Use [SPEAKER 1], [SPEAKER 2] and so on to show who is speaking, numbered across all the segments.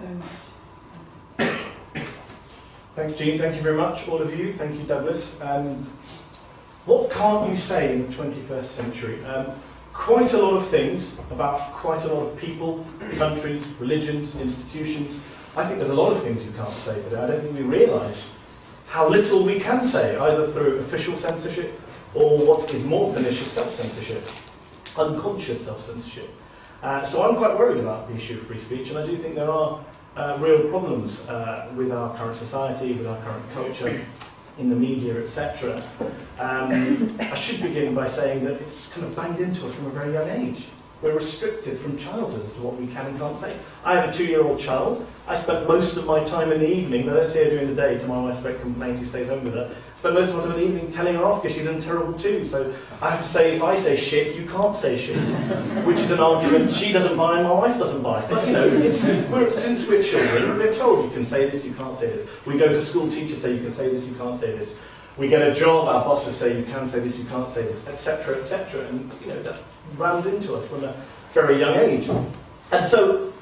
[SPEAKER 1] very much.
[SPEAKER 2] Thanks, Jean. Thank you very much, all of you. Thank you, Douglas. What can't you say in the 21st century? Quite a lot of things about quite a lot of people, countries, religions, institutions. I think there's a lot of things you can't say today. I don't think we realise how little we can say, either through official censorship or what is more pernicious, self-censorship, unconscious self-censorship. So I'm quite worried about the issue of free speech, and I do think there are real problems with our current society, with our current culture, in the media, etc. I should begin by saying that it's kind of banged into us from a very young age. We're restricted from childhood as to what we can and can't say. I have a 2-year-old child. I spent most of my time in the evenings, I don't see her during the day, to my wife's great complaint who stays home with her, spent most of my time in the evening telling her off because she's done terrible too. So I have to say, if I say shit, you can't say shit, which is an argument she doesn't buy and my wife doesn't buy. But you know, since we're children, we're told you can say this, you can't say this. We go to school, teachers say you can say this, you can't say this. We get a job, our bosses say you can say this, you can't say this, etc., etc. And you know, that's rammed into us from a very young age. And so,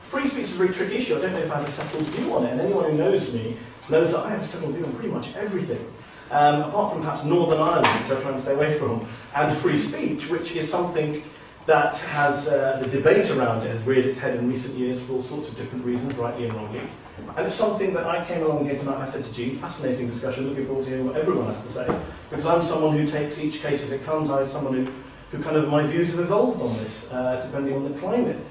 [SPEAKER 2] free speech is a very tricky issue. I don't know if I have a settled view on it, and anyone who knows me knows that I have a settled view on pretty much everything. Apart from perhaps Northern Ireland, which I try and stay away from, and free speech, which is something that has, the debate around it has reared its head in recent years for all sorts of different reasons, rightly and wrongly. And it's something that I came along here tonight and I said to Jean, fascinating discussion, looking forward to hearing what everyone has to say, because I'm someone who takes each case as it comes. I'm someone who kind of, my views have evolved on this, depending on the climate.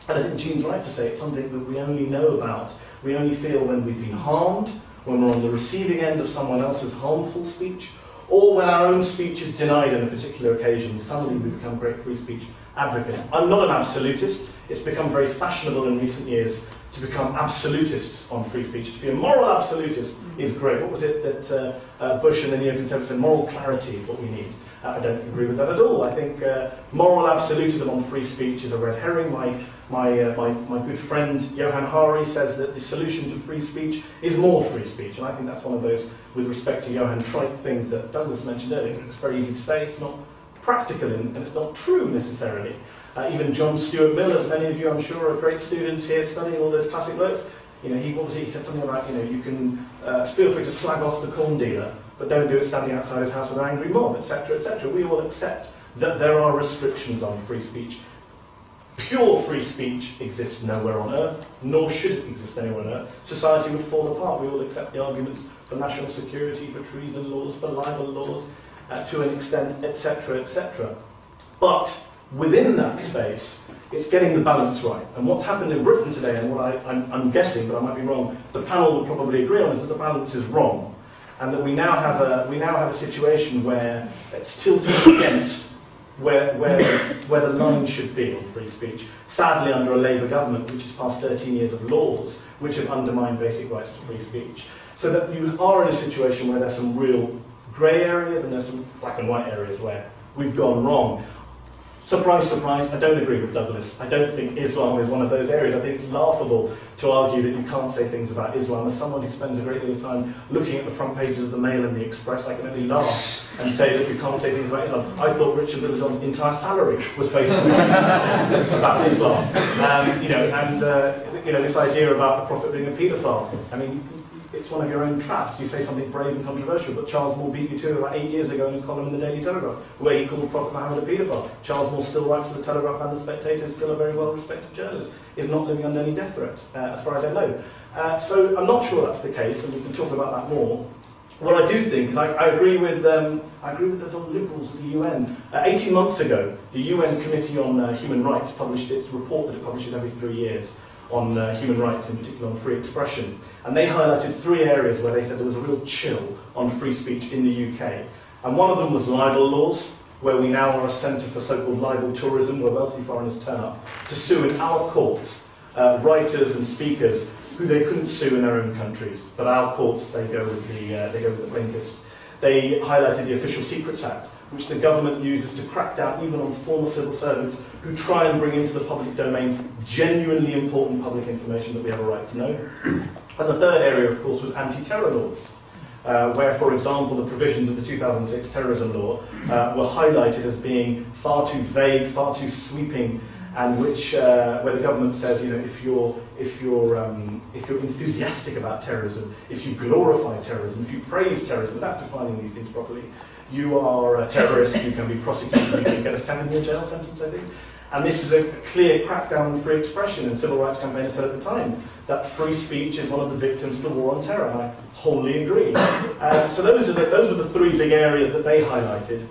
[SPEAKER 2] And I think Jean's right to say it's something that we only know about, we only feel when we've been harmed, when we're on the receiving end of someone else's harmful speech, or when our own speech is denied on a particular occasion. Suddenly we become great free speech advocates. I'm not an absolutist. It's become very fashionable in recent years to become absolutists on free speech. To be a moral absolutist is great. What was it that Bush and the neoconservatives said? Moral clarity is what we need. I don't agree with that at all. I think moral absolutism on free speech is a red herring. My good friend Johan Hari says that the solution to free speech is more free speech, and I think that's one of those, with respect to Johan, trite things that Douglas mentioned earlier. It's very easy to say, it's not practical, and it's not true necessarily. Even John Stuart Mill, as many of you I'm sure are great students here studying all those classic works, you know, he said something about, you know, you can feel free to slag off the corn dealer, but don't do it standing outside his house with an angry mob, etc., etc. We all accept that there are restrictions on free speech. Pure free speech exists nowhere on earth, nor should it exist anywhere on earth. Society would fall apart. We all accept the arguments for national security, for treason laws, for libel laws, to an extent, etc., etc. But within that space, it's getting the balance right. And what's happened in Britain today, and what I'm guessing, but I might be wrong, the panel will probably agree on, is that the balance is wrong. And that we now have a situation where it's tilted against where the line should be on free speech. Sadly, under a Labour government, which has passed 13 years of laws which have undermined basic rights to free speech. So that you are in a situation where there's some real grey areas and there's some black and white areas where we've gone wrong. Surprise, surprise, I don't agree with Douglas. I don't think Islam is one of those areas. I think it's laughable to argue that you can't say things about Islam. As someone who spends a great deal of time looking at the front pages of the Mail and the Express, I can only laugh and say that you can't say things about Islam. I thought Richard Littlejohn's entire salary was based on about Islam. You know, this idea about the Prophet being a paedophile. I mean, it's one of your own traps. You say something brave and controversial, but Charles Moore beat you to it about 8 years ago in a column in the Daily Telegraph, where he called Prophet Muhammad a paedophile. Charles Moore still writes for the Telegraph and the Spectator, is still a very well-respected journalist, is not living under any death threats, as far as I know. So I'm not sure that's the case, and we can talk about that more. What I do think is I agree with those old liberals at the UN. 18 months ago, the UN Committee on Human Rights published its report that it publishes every 3 years on human rights, in particular on free expression. And they highlighted 3 areas where they said there was a real chill on free speech in the UK. And one of them was libel laws, where we now are a centre for so-called libel tourism, where wealthy foreigners turn up to sue in our courts writers and speakers who they couldn't sue in their own countries. But our courts, they go with the plaintiffs. They highlighted the Official Secrets Act, which the government uses to crack down even on former civil servants who try and bring into the public domain genuinely important public information that we have a right to know. And the third area, of course, was anti-terror laws, where, for example, the provisions of the 2006 terrorism law were highlighted as being far too vague, far too sweeping, and where the government says, you know, if you're enthusiastic about terrorism, if you glorify terrorism, if you praise terrorism without defining these things properly, you are a terrorist. You can be prosecuted. You can get a 7-year jail sentence, I think. And this is a clear crackdown on free expression. And civil rights campaigners said at the time that free speech is one of the victims of the war on terror. And I wholly agree. So those were the three big areas that they highlighted.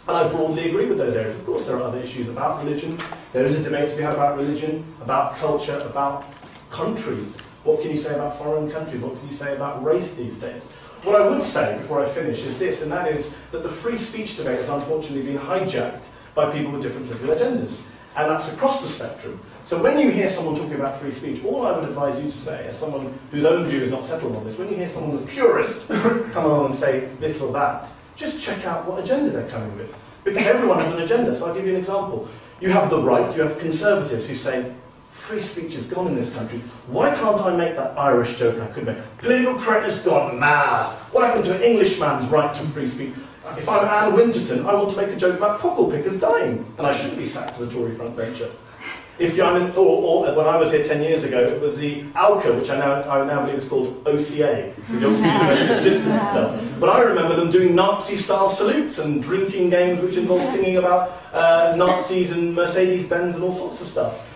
[SPEAKER 2] And I broadly agree with those areas. Of course, there are other issues about religion. There is a debate to be had about religion, about culture, about countries. What can you say about foreign countries? What can you say about race these days? What I would say, before I finish, is this, and that is that the free speech debate has unfortunately been hijacked by people with different political agendas. And that's across the spectrum. So when you hear someone talking about free speech, all I would advise you to say, as someone whose own view is not settled on this, when you hear someone, a purist, come along and say this or that, just check out what agenda they're coming with. Because everyone has an agenda. So I'll give you an example. You have the right, you have conservatives who say, free speech is gone in this country. Why can't I make that Irish joke I could make? Political correctness gone mad. What happened to an Englishman's right to free speech? If I'm Anne Winterton, I want to make a joke about cockle pickers dying, and I shouldn't be sacked to the Tory front bencher. If I'm in, or when I was here 10 years ago, it was the ALCA, which I now believe is called OCA, which obviously distance itself. But I remember them doing Nazi-style salutes and drinking games which involved singing about Nazis and Mercedes-Benz and all sorts of stuff.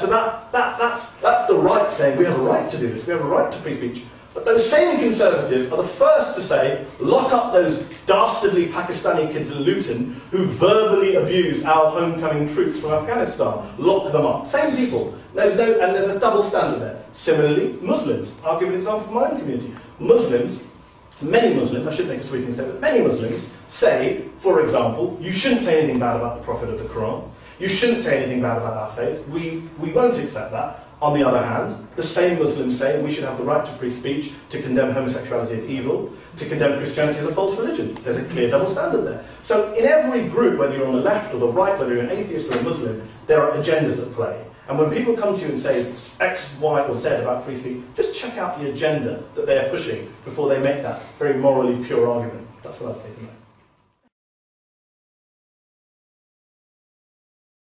[SPEAKER 2] So that's the right saying, we have a right to do this, we have a right to free speech. But those same conservatives are the first to say, lock up those dastardly Pakistani kids in Luton who verbally abused our homecoming troops from Afghanistan. Lock them up. Same people. There's a double standard there. Similarly, Muslims. I'll give an example from my own community. Muslims, many Muslims, I should make a sweeping statement, many Muslims say, for example, you shouldn't say anything bad about the Prophet of the Quran. You shouldn't say anything bad about our faith. We won't accept that. On the other hand, the same Muslims say we should have the right to free speech, to condemn homosexuality as evil, to condemn Christianity as a false religion. There's a clear double standard there. So in every group, whether you're on the left or the right, whether you're an atheist or a Muslim, there are agendas at play. And when people come to you and say X, Y, or Z about free speech, just check out the agenda that they are pushing before they make that very morally pure argument. That's what I'd say to them.